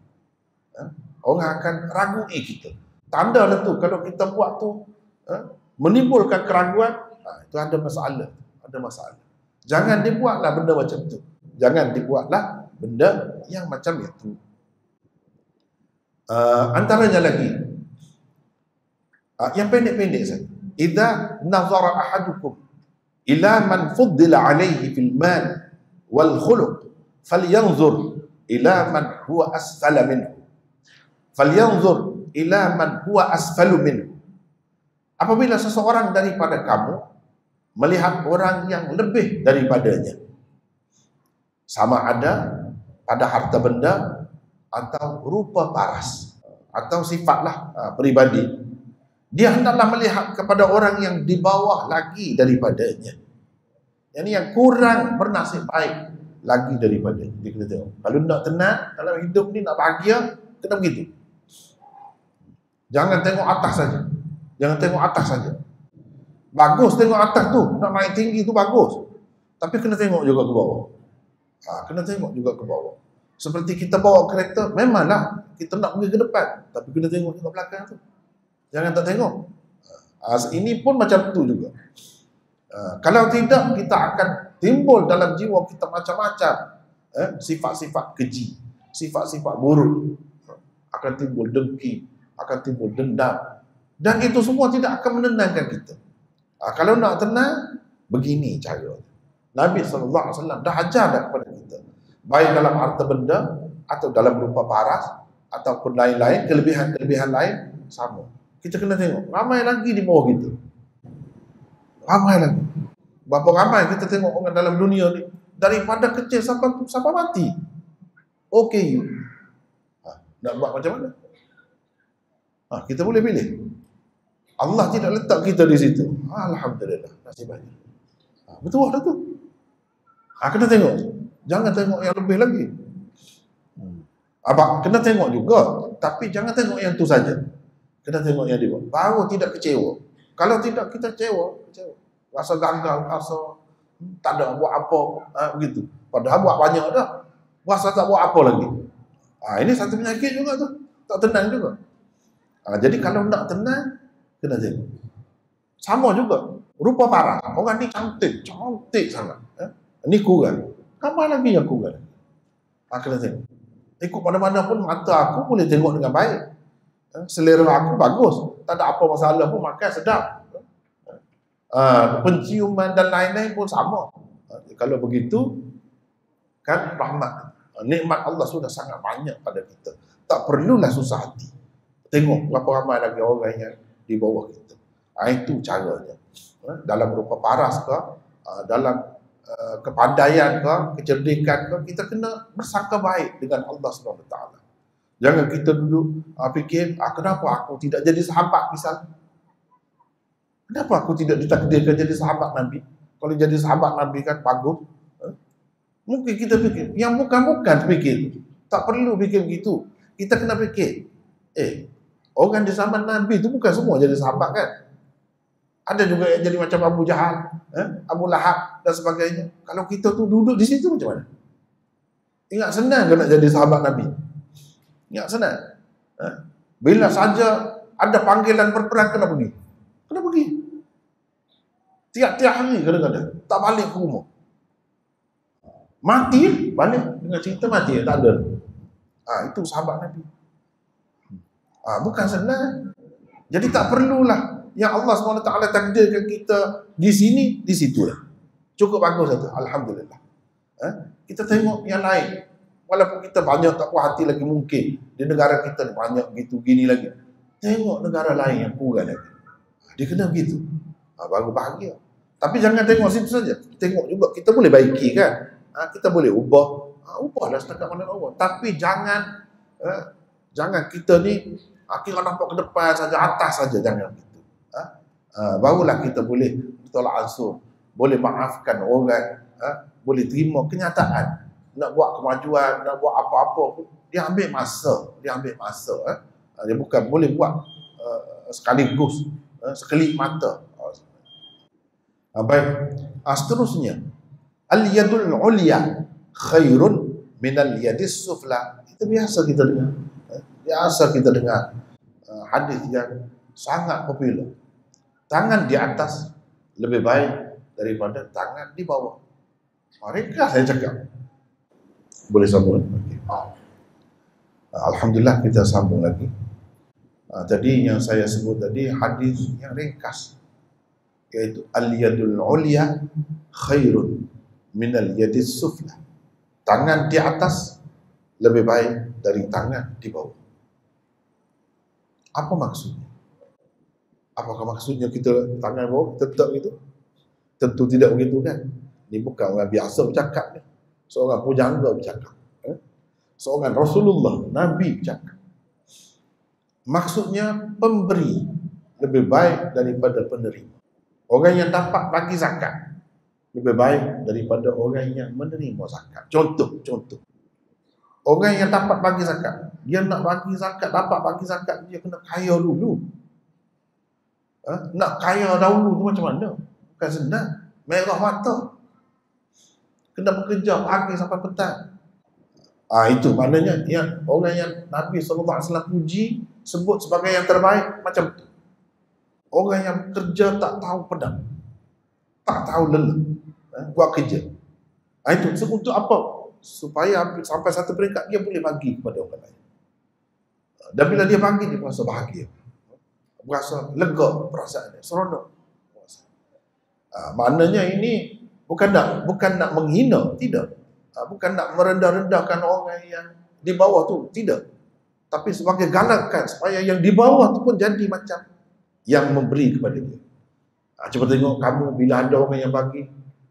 Orang akan ragui kita. Tanda lah tu, kalau kita buat tu menimbulkan keraguan, itu ada masalah. Ada masalah. Jangan dibuatlah benda macam tu. Jangan dibuatlah benda yang macam itu. Antaranya lagi, yang pendek-pendek saja. Idza nazara ahadukum ila man fuddila alaihi fil mal wal khuluq falyanzur ila man huwa asfala minhu. Falyanzur ila man huwa asfalu minhu. Apabila seseorang daripada kamu melihat orang yang lebih daripadanya, sama ada pada harta benda atau rupa paras atau sifatlah peribadi, dia hendaklah melihat kepada orang yang di bawah lagi daripadanya, yang kurang bernasib baik lagi daripadanya. Dia kena tengok. Kalau nak tenang dalam hidup ni, nak bahagia, kena begitu. Jangan tengok atas saja. Jangan tengok atas saja. Bagus tengok atas tu, nak naik tinggi tu bagus. Tapi kena tengok juga ke bawah. Kena tengok juga ke bawah. Seperti kita bawa kereta, memanglah kita nak pergi ke depan, tapi kena tengok juga belakang tu. Jangan tak tengok. Ini pun macam tu juga. Kalau tidak, kita akan timbul dalam jiwa kita macam-macam sifat-sifat keji, sifat-sifat buruk. Akan timbul dengki, akan timbul dendam. Dan itu semua tidak akan menenangkan kita. Kalau nak tenang, begini cara. Nabi SAW dah ajar dah kepada kita. Baik dalam harta benda, atau dalam rupa paras, ataupun lain-lain, kelebihan-kelebihan lain, sama. Kita kena tengok, ramai lagi di bawah kita. Ramai lagi. Berapa ramai kita tengok orang dalam dunia ni, daripada kecil sampai mati. Okay. Nak buat macam mana? Kita boleh pilih. Allah tidak letak kita di situ. Alhamdulillah, nasib baik. Betul dah tu. Kena tengok. Jangan tengok yang lebih lagi. Kena tengok juga, tapi jangan tengok yang tu saja. Kena tengok yang dia buat. Baru tidak kecewa. Kalau tidak, kita kecewa. Rasa gagal, rasa tak ada buat apa, begitu. Padahal buat banyak dah. Rasa tak buat apa lagi. Ini satu penyakit juga tu. Tak tenang juga. Jadi kalau nak tenang, kena tengok. Sama juga. Rupa parah. Orang ni cantik sangat. Ini kurang. Apa lagi yang kurang? Kena tengok. Ikut mana-mana pun mata aku boleh tengok dengan baik. Selera aku bagus. Tak ada apa masalah pun, makan sedap. Penciuman dan lain-lain pun sama. Kalau begitu, kan rahmat. Nikmat Allah sudah sangat banyak pada kita. Tak perlulah susah hati. Tengok berapa ramai lagi orang yang di bawah kita. Itu caranya. Dalam rupa paras ke, dalam kepandaian ke, kecerdikan ke, kita kena bersangka baik dengan Allah SWT. Jangan kita duduk fikir, kenapa aku tidak jadi sahabat misal? Kenapa aku tidak ditakdirkan jadi sahabat Nabi? Kalau jadi sahabat Nabi kan bagus. Mungkin kita fikir, yang bukan-bukan fikir. Tak perlu fikir begitu. Kita kena fikir, orang di zaman Nabi itu bukan semua jadi sahabat kan? Ada juga yang jadi macam Abu Jahal, Abu Lahab dan sebagainya. Kalau kita tu duduk di situ macam mana? Ingat senang ke nak jadi sahabat Nabi? Ingat senang. Bila saja ada panggilan berperang, kena pergi. Kena pergi. Tiap-tiap hari kadang-kadang tak balik ke rumah. Mati, balik dengan cerita mati, tak ada. Itu sahabat Nabi. Bukan senang. Jadi tak perlulah yang Allah SWT takdirkan kita di sini, di situ lah. Cukup bagus saja. Alhamdulillah. Kita tengok yang lain. Walaupun kita banyak tak puas hati lagi mungkin. Di negara kita banyak gitu gini lagi. Tengok negara lain yang kurang lagi. Dia kena begitu. Baru bahagia. Tapi jangan tengok situ saja. Tengok juga kita boleh baiki kan. Kita boleh ubah. Ubahlah setakat mana ubah. Tapi jangan kita ni kita nampak ke depan saja, atas saja, jangan gitu. Barulah kita boleh tolak ansur, boleh maafkan orang, boleh terima kenyataan. Nak buat kemajuan, nak buat apa-apa, dia ambil masa. Dia bukan boleh buat sekaligus, sekelip mata. Baik. Seterusnya, al-yadul ulya khairun minal yadis sufla. Itu biasa kita dengar. Hadis yang sangat popular. Tangan di atas lebih baik daripada tangan di bawah. Mereka saya cakap. Boleh sambung lagi. Alhamdulillah kita sambung lagi. Tadi yang saya sebut tadi hadis yang ringkas, yaitu al-yadul ulya khairun minal yadis sufla. Tangan di atas lebih baik dari tangan di bawah. Apa maksudnya? Apakah maksudnya kita tangan bawah tetap gitu? Tentu tidak begitu kan? Ini bukan orang biasa bercakap ni. Seorang pujangga bercakap. Seorang Rasulullah, Nabi bercakap. Maksudnya pemberi lebih baik daripada penerima. Orang yang dapat bagi zakat lebih baik daripada orang yang menerima zakat. Contoh. Orang yang dapat bagi zakat, dia nak bagi zakat, dapat bagi zakat, dia kena kaya dulu. Nak kaya dahulu tu macam mana? Bukan senang. Merah mata. Kena bekerja pagi sampai petang. Itu maknanya yang orang yang Nabi SAW puji, sebut sebagai yang terbaik, macam tu. Orang yang kerja tak tahu pedang, tak tahu lelah, buat kerja. Itu untuk apa? Supaya sampai satu peringkat dia boleh bagi kepada orang lain. Dan bila dia bagi, dia merasa bahagia, merasa lega perasaannya, seronok. Maknanya ini bukan nak menghina, tidak. Bukan nak merendah-rendahkan orang yang di bawah tu, tidak. Tapi sebagai galakan supaya yang di bawah tu pun jadi macam yang memberi kepada dia. Cuba tengok kamu bila ada orang yang bagi,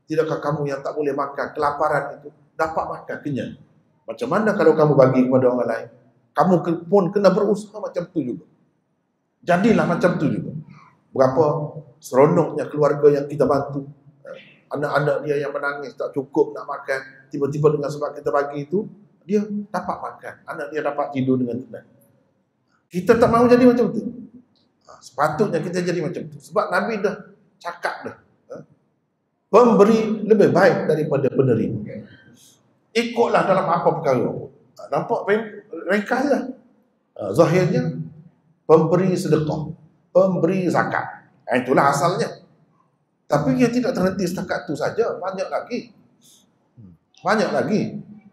tidakkah kamu yang tak boleh makan, kelaparan itu dapat makan, kenyang. Macam mana kalau kamu bagi kepada orang lain? Kamu pun kena berusaha macam tu juga. Jadilah macam tu juga. Berapa seronoknya keluarga yang kita bantu. Anak-anak dia yang menangis, tak cukup nak makan. Tiba-tiba dengan sebab kita bagi itu, dia dapat makan. Anak dia dapat tidur dengan tenang. Kita tak mahu jadi macam tu. Sepatutnya kita jadi macam tu. Sebab Nabi dah cakap dah. Pemberi lebih baik daripada penerima. Ikutlah dalam apa perkara. Nampak ringkasnya. Zahirnya, pemberi sedekah, pemberi zakat. Itulah asalnya. Tapi dia tidak terhenti setakat itu saja. Banyak lagi.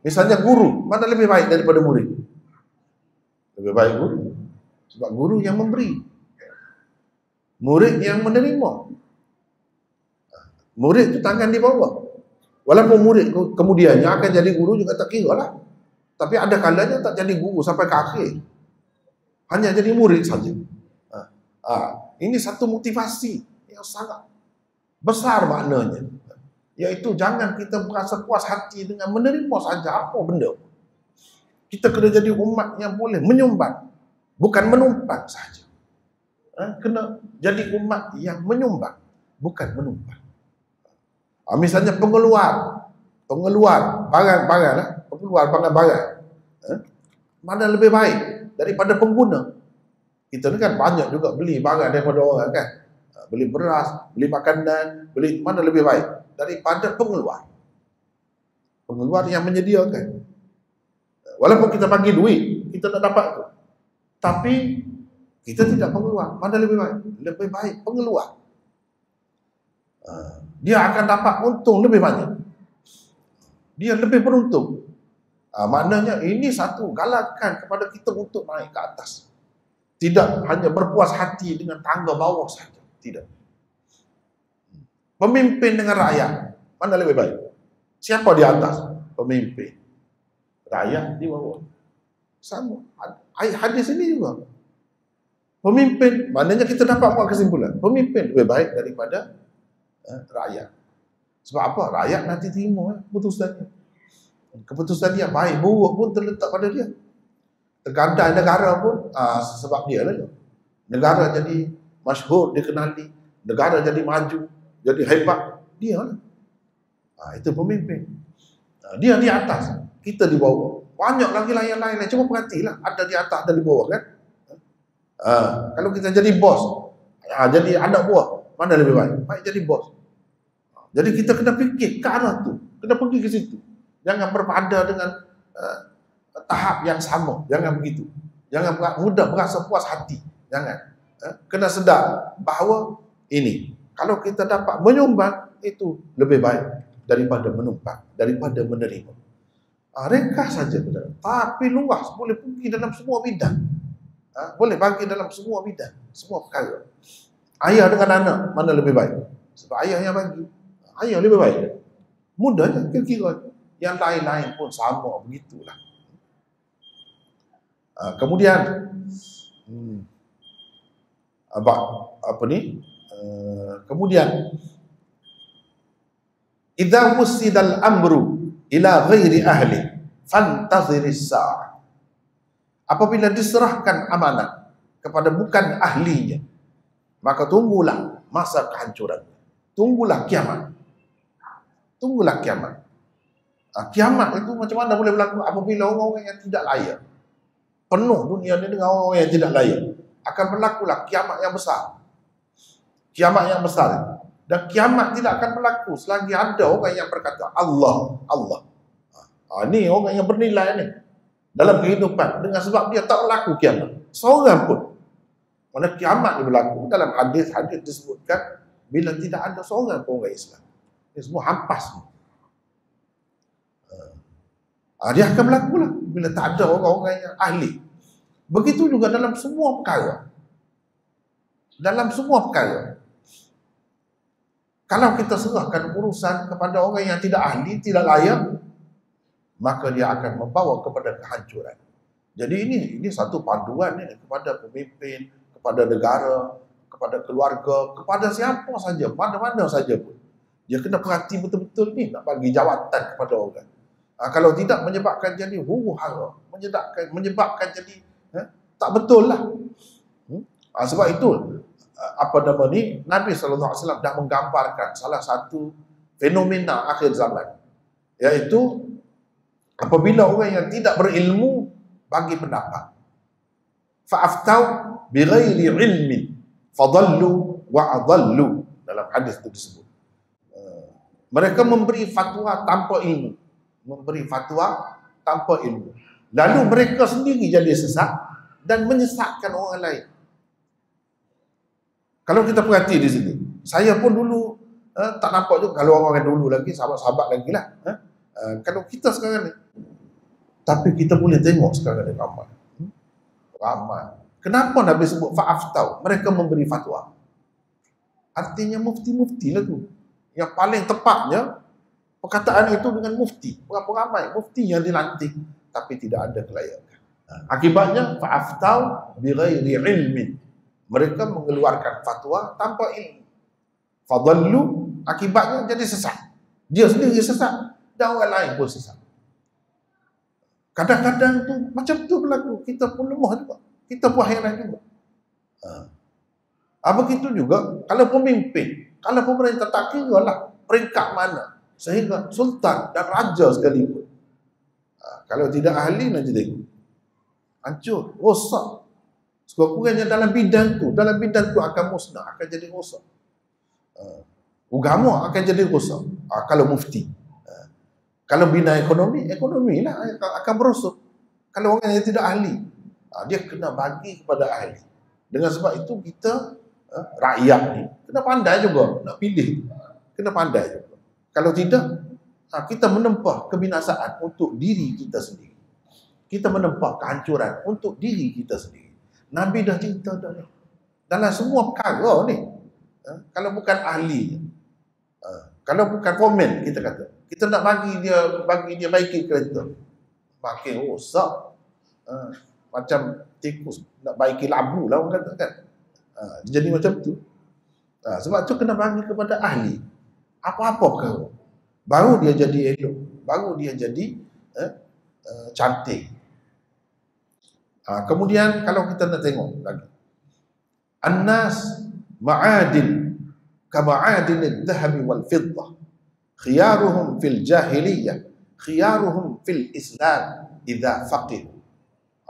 Misalnya guru, mana lebih baik daripada murid? Lebih baik guru. Sebab guru yang memberi. Murid yang menerima. Murid itu tangan di bawah. Walaupun murid kemudiannya akan jadi guru juga tak kira lah. Tapi ada kalanya tak jadi guru sampai ke akhir. Hanya jadi murid saja. ini satu motivasi yang sangat besar maknanya. Iaitu jangan kita merasa puas hati dengan menerima saja apa benda. Kita kena jadi umat yang boleh menyumbang, bukan menumpang saja. Kena jadi umat yang menyumbang, bukan menumpang. Misalnya pengeluar barang-barang, pengeluar barang-barang. Mana lebih baik daripada pengguna? Kita ni kan banyak juga beli barang daripada orang kan. Beli beras, beli makanan, beli mana lebih baik daripada pengeluar. Pengeluar yang menyediakan. Walaupun kita bagi duit, kita tak dapat tu. Tapi kita tidak pengeluar. Mana lebih baik? Lebih baik pengeluar. Dia akan dapat untung lebih banyak. Dia lebih beruntung. Maknanya ini satu galakan kepada kita untuk naik ke atas. Tidak hanya berpuas hati dengan tangga bawah saja. Tidak. Pemimpin dengan rakyat, mana lebih baik? Siapa di atas? Pemimpin. Rakyat di bawah. Sama. Hadis ini juga. Pemimpin, maknanya kita dapat buat kesimpulan. Pemimpin lebih baik daripada rakyat. Sebab apa? Rakyat nanti terima keputusannya. Keputusan dia baik, buruk pun terletak pada dia. Terkadang negara pun sebab dia lah. Negara jadi masyhur, dikenali. Negara jadi maju, jadi hebat. Dia lah. Itu pemimpin. Dia di atas, kita di bawah. Banyak lagi lain-lain. Cuma perhatilah, ada di atas, ada di bawah kan. Kalau kita jadi bos, jadi anak buah, mana lebih baik? Baik jadi bos. Jadi kita kena fikir ke arah tu, kena pergi ke situ. Jangan berpada dengan tahap yang sama. Jangan begitu. Jangan mudah berasa puas hati. Jangan. Kena sedar bahawa ini, kalau kita dapat menyumbang, itu lebih baik daripada menumpang, daripada menerima. Ringkas saja, tapi luas, boleh pergi dalam semua bidang. Boleh bagi dalam semua bidang, semua perkara. Ayah dengan anak, mana lebih baik? Sebab ayah yang bagi. Ayah lebih baik. Mudahnya kira-kira. Yang lain-lain pun sama, begitulah. Kemudian kemudian idza wusidal amru ila ghairi ahli fantaziris sa'ah. Apabila diserahkan amanat kepada bukan ahlinya, maka tunggulah masa kehancuran. Tunggulah kiamat. Tunggulah kiamat. Kiamat itu macam mana boleh berlaku apabila orang-orang yang tidak layak, penuh dunia ini dengan orang-orang yang tidak layak, akan berlakulah kiamat yang besar. Kiamat yang besar. Dan kiamat tidak akan berlaku selagi ada orang yang berkata Allah, Allah. Ini orang yang bernilai ni dalam kehidupan, dengan sebab dia tak berlaku kiamat seorang pun. Mana kiamat ni berlaku dalam hadis-hadis disebutkan bila tidak ada seorang pun orang Islam. Ini semua hampas. Dia akan berlaku lah bila tak ada orang-orang yang ahli. Begitu juga dalam semua perkara. Dalam semua perkara. Kalau kita serahkan urusan kepada orang yang tidak ahli, tidak layak, maka dia akan membawa kepada kehancuran. Jadi ini satu panduan ni kepada pemimpin, kepada negara, kepada keluarga, kepada siapa saja, mana-mana saja pun. Dia kena perhati betul-betul ni nak bagi jawatan kepada orang. Kalau tidak menyebabkan jadi huru-hara, menyebabkan jadi tak betul lah. Sebab itu Nabi SAW dah menggambarkan salah satu fenomena akhir zaman, iaitu apabila orang yang tidak berilmu bagi pendapat, fa'aftau bighairi ilmin fadallu wa adallu, dalam hadis itu disebut. Mereka memberi fatwa tanpa ilmu, lalu mereka sendiri jadi sesat dan menyesatkan orang lain. Kalau kita perhati di sini, saya pun dulu tak nampak juga, kalau orang dulu lagi, sahabat-sahabat lagi lah. Kalau kita sekarang ni, tapi kita boleh tengok sekarang ni ramai. Kenapa Nabi sebut fa'aftau? Mereka memberi fatwa. Artinya mufti-mufti lah tu. Yang paling tepatnya, perkataan itu dengan mufti. Berapa ramai mufti yang dilantik, tapi tidak ada kelayakan. Akibatnya, fa'aftau bighairi ilmin. Mereka mengeluarkan fatwa tanpa ilmu. Fadallu, akibatnya jadi sesat. Dia sendiri sesat dan orang lain pun sesat. Kadang-kadang tu macam tu berlaku. Kita pun lemah juga. Kita pun heran juga. Begitu juga kalau pemimpin, kalau pemerintah tak kira lah peringkat mana, sehingga sultan dan raja sekalipun, kalau tidak ahli nanti tengok hancur, rosak. Sekurang-kurangnya dalam bidang tu akan musnah, akan jadi rosak. Agama akan jadi rosak. Kalau mufti, kalau bina ekonomi lah akan berosok. Kalau orang yang tidak ahli, dia kena bagi kepada ahli. Dengan sebab itu kita rakyat ni kena pandai juga nak pilih, kena pandai juga. Kalau tidak, kita menempah kebinasaan untuk diri kita sendiri. Kita menempah kehancuran untuk diri kita sendiri. Nabi dah cerita dah ni. Dalam semua perkara ni, kalau bukan ahli, kalau bukan komen, kita kata, kita nak bagi dia baiki kereta, makin rosak. Macam tikus nak baiki labu lah orang kata kan. Jadi macam tu. Sebab tu kena bagi kepada ahli. Apa-apa perkara, baru dia jadi elok, baru dia jadi cantik. Kemudian kalau kita nak tengok lagi, An-nas ma'adin kama'adin al-dhahab wal-fiddah, khiyaruhum fil jahiliyah, khiyaruhum fil Islam idza faqihu.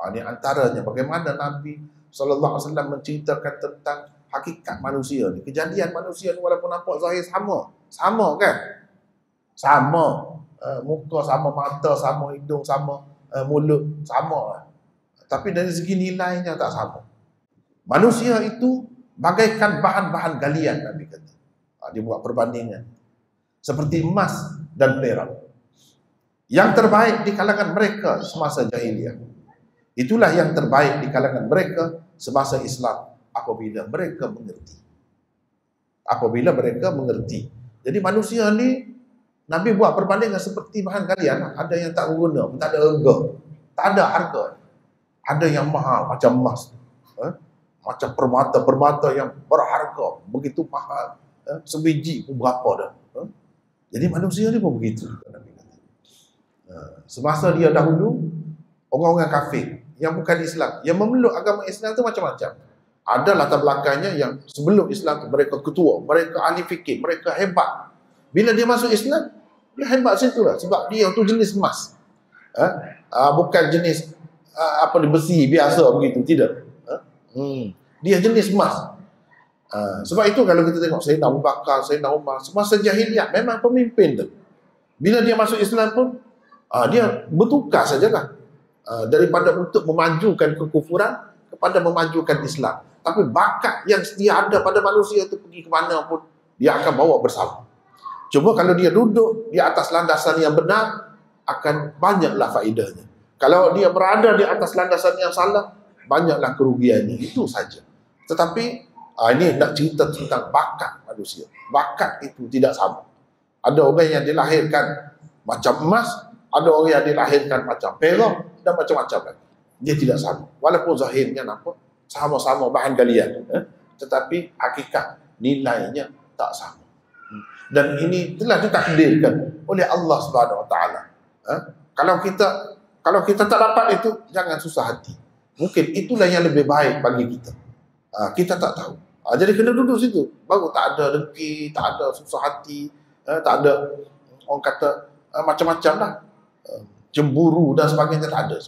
Ini antaranya bagaimana Nabi SAW menceritakan tentang hakikat manusia ni. Kejadian manusia ni walaupun nampak zahir sama kan? Sama, muka sama, mata sama, hidung sama, mulut sama. Tapi dari segi nilainya tak sama. Manusia itu bagaikan bahan-bahan galian, Nabi kata. Dia buat perbandingan. Seperti emas dan perak. Yang terbaik di kalangan mereka semasa jahiliyah, itulah yang terbaik di kalangan mereka semasa Islam apabila mereka mengerti. Apabila mereka mengerti. Jadi manusia ni, Nabi buat perbandingan seperti bahan galian. Ada yang tak berguna, tak ada harga. Tak ada harga. Ada yang mahal macam emas, macam permata yang berharga, begitu mahal, sebiji pun berapa dah. Jadi manusia ni pun begitu. Semasa dia dahulu, orang-orang kafir yang bukan Islam, yang memeluk agama Islam tu macam-macam. Ada latar belakangnya yang sebelum Islam tu mereka ketua, mereka ahli fikir, mereka hebat. Bila dia masuk Islam, dia hebat situ lah, sebab dia tu jenis emas. Bukan jenis besi biasa begitu, tidak. Dia jenis emas. Sebab itu kalau kita tengok Sayyidina Abu Bakar, Sayyidina Umar, semasa jahiliyah memang pemimpin tu. Bila dia masuk Islam pun, dia bertukar sajalah. Daripada untuk memajukan kekufuran kepada memajukan Islam. Tapi bakat yang dia ada pada manusia itu pergi ke mana pun dia akan bawa bersama. Cuma kalau dia duduk di atas landasan yang benar, akan banyaklah faedahnya. Kalau dia berada di atas landasan yang salah, banyaklah kerugiannya. Itu saja. Tetapi ini nak cerita tentang bakat manusia. Bakat itu tidak sama. Ada orang yang dilahirkan macam emas, ada orang yang dilahirkan macam perak, dan macam-macam lagi. Dia tidak sama. Walaupun zahirnya nampak sama-sama bahan galian, tetapi hakikat nilainya tak sama. Dan ini telah ditakdirkan oleh Allah Subhanahu Wa Taala. Kalau kita tak dapat itu, jangan susah hati. Mungkin itulah yang lebih baik bagi kita. Kita tak tahu. Jadi kena duduk situ. Baru tak ada dengki, tak ada susah hati, tak ada orang kata macam-macam lah. Cemburu dan sebagainya, tak ada.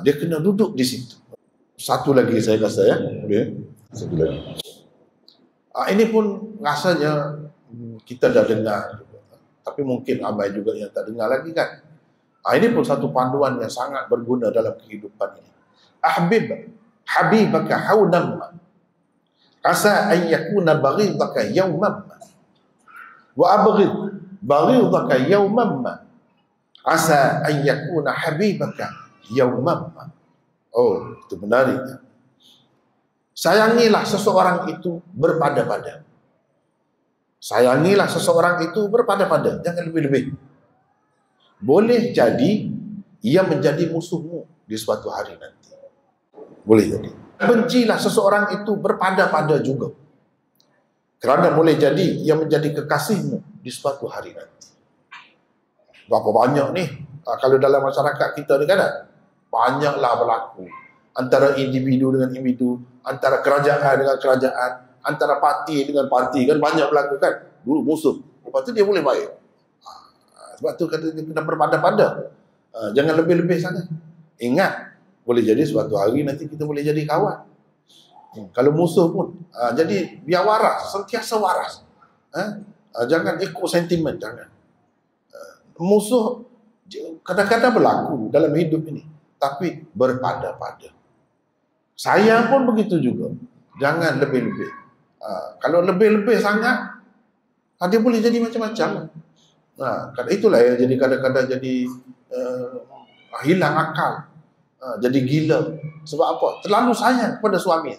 Dia kena duduk di situ. Satu lagi saya rasa satu lagi. Ini pun rasanya kita dah dengar, tapi mungkin ramai juga yang tak dengar lagi kan. Ini pun satu panduan yang sangat berguna dalam kehidupan ini. Habibaka haunam asa an yakuna baghidaka yawman wa abghid baghidaka yawman asa an yakuna habibaka yawman. Oh, itu menarik. Sayangilah seseorang itu berpada-pada. Sayangilah seseorang itu berpada-pada, jangan lebih-lebih. Boleh jadi ia menjadi musuhmu di suatu hari nanti. Boleh jadi. Bencilah seseorang itu berpada-pada juga, kerana boleh jadi yang menjadi kekasihmu di suatu hari nanti. Berapa banyak ni kalau dalam masyarakat kita ni kan, banyaklah berlaku antara individu dengan individu, antara kerajaan dengan kerajaan, antara parti dengan parti, kan banyak berlaku kan. Dulu musuh, lepas tu dia boleh baik. Sebab tu kata dia kena berpada-pada. Jangan lebih-lebih sangat. Ingat, boleh jadi suatu hari nanti kita boleh jadi kawan. Kalau musuh pun, jadi biar waras, sentiasa waras. Jangan ikut sentimen, jangan. Musuh kadang-kadang berlaku dalam hidup ini, tapi berpada-pada. Sayang pun begitu juga. Jangan lebih-lebih. Kalau lebih-lebih sangat, dia boleh jadi macam-macam. Itulah yang jadi kadang-kadang jadi hilang akal, jadi gila. Sebab apa? Terlalu sayang kepada suami,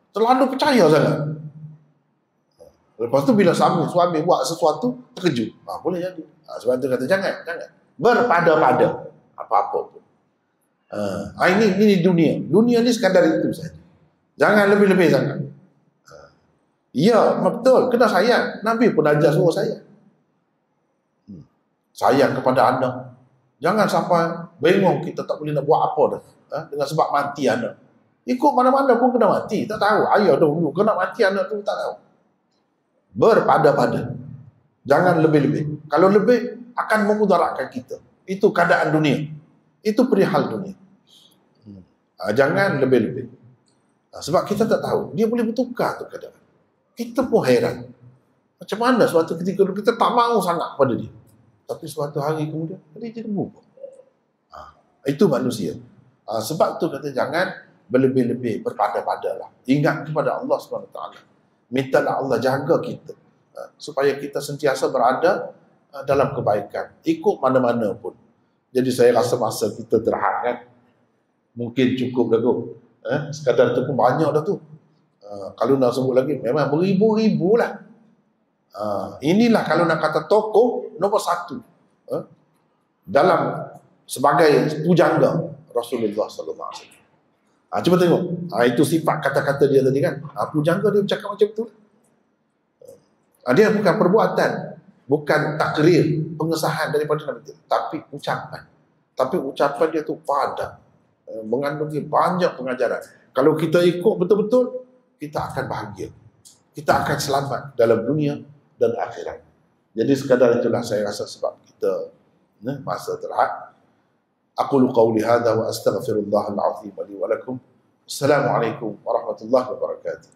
terlalu percaya sangat. Lepas tu bila suami buat sesuatu, terkejut. Boleh jadi. Sebab tu kata jangan berpada-pada apa-apa pun. Ini dunia. Dunia ni sekadar itu saja. Jangan lebih-lebih sangat. Ya, betul. Kena sayang. Nabi pun ajar suruh sayang. Sayang kepada anak. Jangan sampai bingung kita tak boleh nak buat apa dah. Dengan sebab mati anak. Ikut mana-mana pun kena mati. Tak tahu. Ayah dulu kena mati anak tu tak tahu. Berpada-pada. Jangan lebih-lebih. Kalau lebih akan memudaratkan kita. Itu keadaan dunia. Itu perihal dunia. Jangan lebih-lebih. Sebab kita tak tahu. Dia boleh bertukar tu keadaan. Kita pun heran. Macam mana suatu ketika kita tak mahu sangat pada dia. Tapi suatu hari kemudian, dia jadi berubah. Itu manusia. Sebab tu kata jangan berlebih-lebih, berpada-padalah. Ingat kepada Allah SWT. Mintalah Allah jaga kita. Supaya kita sentiasa berada dalam kebaikan. Ikut mana-mana pun. Jadi saya rasa masa kita terhad, mungkin cukup dah tu. Sekadar tu pun banyak dah tu. Kalau nak sebut lagi, memang beribu-ribu lah. Inilah kalau nak kata tokoh nombor satu dalam sebagai pujangga Rasulullah SAW. Cuba tengok. Itu sifat kata-kata dia tadi kan. Pujangga dia bercakap macam tu. Dia bukan perbuatan, bukan takrir, pengesahan daripada Nabi, tapi ucapan. Tapi ucapan dia tu padat, mengandungi banyak pengajaran. Kalau kita ikut betul-betul, kita akan bahagia. Kita akan selamat dalam dunia dan akhirat. Jadi sekadar itulah saya rasa sebab kita masa terhad. Aqulu qawli hadha wa astaghfirullahal azim li wa lakum. Assalamualaikum warahmatullahi wabarakatuh.